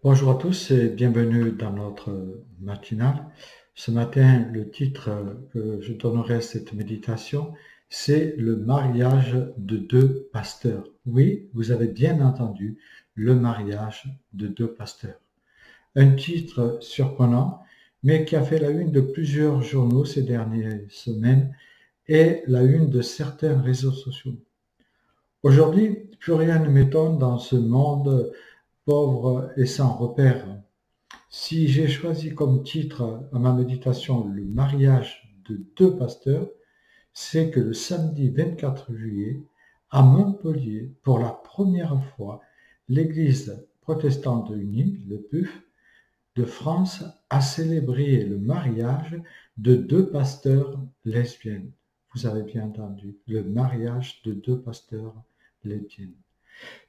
Bonjour à tous et bienvenue dans notre matinale. Ce matin, le titre que je donnerai à cette méditation, c'est le mariage de deux pasteurs. Oui, vous avez bien entendu, le mariage de deux pasteurs. Un titre surprenant, mais qui a fait la une de plusieurs journaux ces dernières semaines et la une de certains réseaux sociaux. Aujourd'hui, plus rien ne m'étonne dans ce monde pauvre et sans repères. Si j'ai choisi comme titre à ma méditation le mariage de deux pasteurs, c'est que le samedi 24 juillet, à Montpellier, pour la première fois, l'Église protestante unie, le PUF, de France a célébré le mariage de deux pasteurs lesbiennes. Vous avez bien entendu, le mariage de deux pasteurs lesbiennes.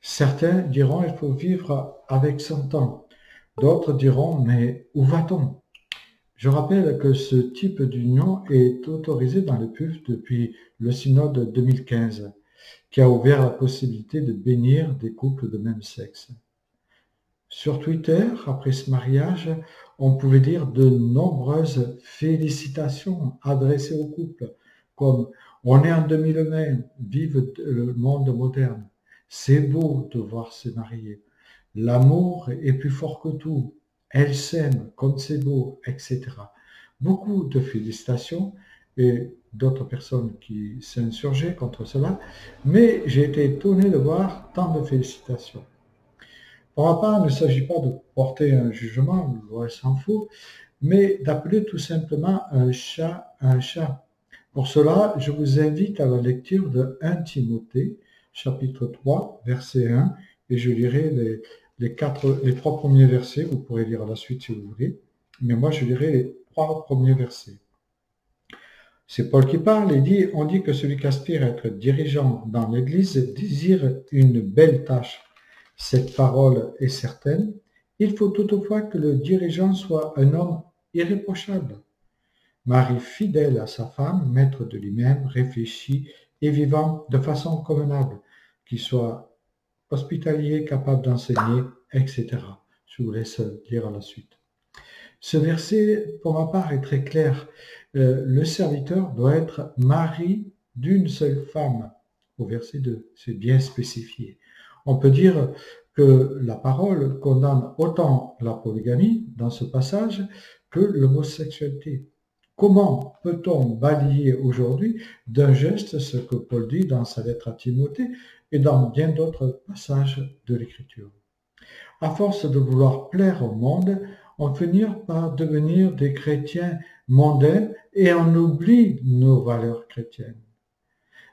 Certains diront il faut vivre avec son temps. D'autres diront mais où va-t-on? Je rappelle que ce type d'union est autorisé dans le PUF depuis le synode 2015, qui a ouvert la possibilité de bénir des couples de même sexe. Sur Twitter, après ce mariage, on pouvait dire de nombreuses félicitations adressées aux couples, comme on est en 2020, vive le monde moderne. C'est beau de voir se marier. L'amour est plus fort que tout. Elle s'aime comme c'est beau, etc. Beaucoup de félicitations et d'autres personnes qui s'insurgeaient contre cela, mais j'ai été étonné de voir tant de félicitations. Pour ma part, il ne s'agit pas de porter un jugement, le loi s'en fout, mais d'appeler tout simplement un chat un chat. Pour cela, je vous invite à la lecture de 1 Timothée, chapitre 3, verset 1, et je lirai les trois premiers versets, vous pourrez lire la suite si vous voulez, mais moi je lirai les trois premiers versets. C'est Paul qui parle et dit, on dit que celui qui aspire à être dirigeant dans l'Église désire une belle tâche. Cette parole est certaine. Il faut toutefois que le dirigeant soit un homme irréprochable, mari fidèle à sa femme, maître de lui-même, réfléchi et vivant de façon convenable, qui soit hospitalier, capable d'enseigner, etc. Je vous laisse lire à la suite. Ce verset, pour ma part, est très clair. Le serviteur doit être mari d'une seule femme. Au verset 2, c'est bien spécifié. On peut dire que la parole condamne autant la polygamie dans ce passage que l'homosexualité. Comment peut-on balayer aujourd'hui d'un geste ce que Paul dit dans sa lettre à Timothée et dans bien d'autres passages de l'Écriture? À force de vouloir plaire au monde, on finit par devenir des chrétiens mondains et on oublie nos valeurs chrétiennes.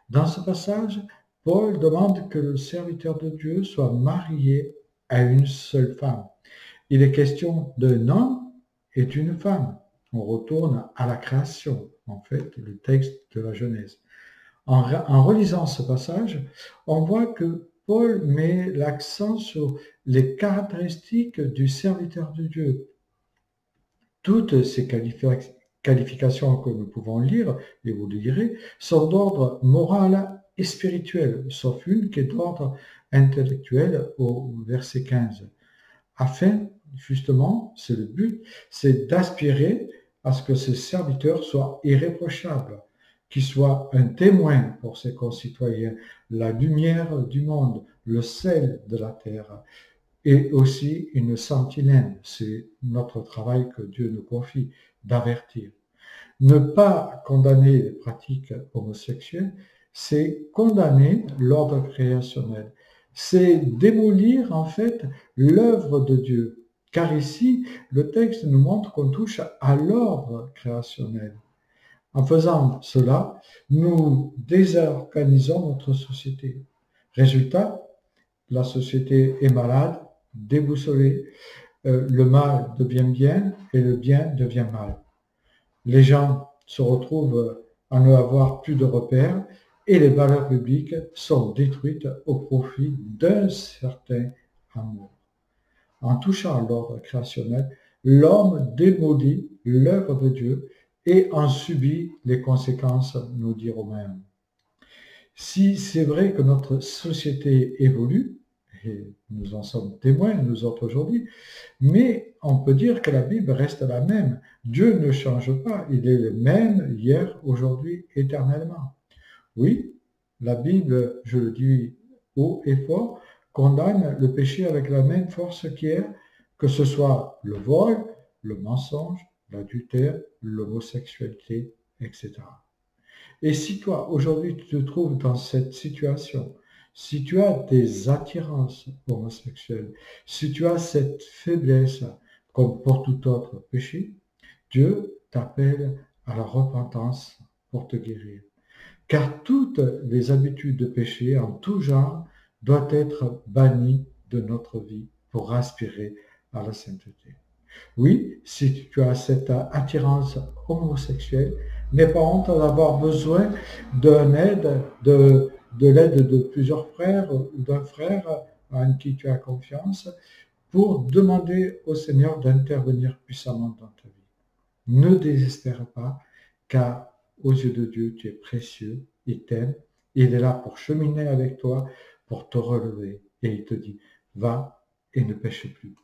Dans ce passage, Paul demande que le serviteur de Dieu soit marié à une seule femme. Il est question d'un homme et d'une femme. On retourne à la création, en fait, le texte de la Genèse. En relisant ce passage, on voit que Paul met l'accent sur les caractéristiques du serviteur de Dieu. Toutes ces qualifications que nous pouvons lire, et vous le lirez, sont d'ordre moral et spirituel, sauf une qui est d'ordre intellectuel au verset 15. Afin, justement, c'est le but, c'est d'aspirer à ce que ce serviteur soit irréprochable, qu'il soit un témoin pour ses concitoyens, la lumière du monde, le sel de la terre, et aussi une sentinelle. C'est notre travail que Dieu nous confie, d'avertir. Ne pas condamner les pratiques homosexuelles, c'est condamner l'ordre créationnel. C'est démolir en fait l'œuvre de Dieu. Car ici, le texte nous montre qu'on touche à l'ordre créationnel. En faisant cela, nous désorganisons notre société. Résultat, la société est malade, déboussolée, le mal devient bien et le bien devient mal. Les gens se retrouvent à ne avoir plus de repères et les valeurs publiques sont détruites au profit d'un certain amour. En touchant à l'ordre créationnel, l'homme démolit l'œuvre de Dieu et en subit les conséquences, nous dit Romains. Si c'est vrai que notre société évolue, et nous en sommes témoins, nous autres aujourd'hui, mais on peut dire que la Bible reste la même. Dieu ne change pas, il est le même hier, aujourd'hui, éternellement. Oui, la Bible, je le dis haut et fort, condamne le péché avec la même force qu'hier, que ce soit le vol, le mensonge, l'adultère, l'homosexualité, etc. Et si toi, aujourd'hui, tu te trouves dans cette situation, si tu as des attirances homosexuelles, si tu as cette faiblesse, comme pour tout autre péché, Dieu t'appelle à la repentance pour te guérir. Car toutes les habitudes de péché en tout genre doivent être bannies de notre vie pour aspirer à la sainteté. Oui, si tu as cette attirance homosexuelle, n'aie pas honte d'avoir besoin de l'aide de plusieurs frères ou d'un frère en qui tu as confiance pour demander au Seigneur d'intervenir puissamment dans ta vie. Ne désespère pas, car aux yeux de Dieu, tu es précieux, il t'aime, il est là pour cheminer avec toi, pour te relever, et il te dit, va et ne pêche plus.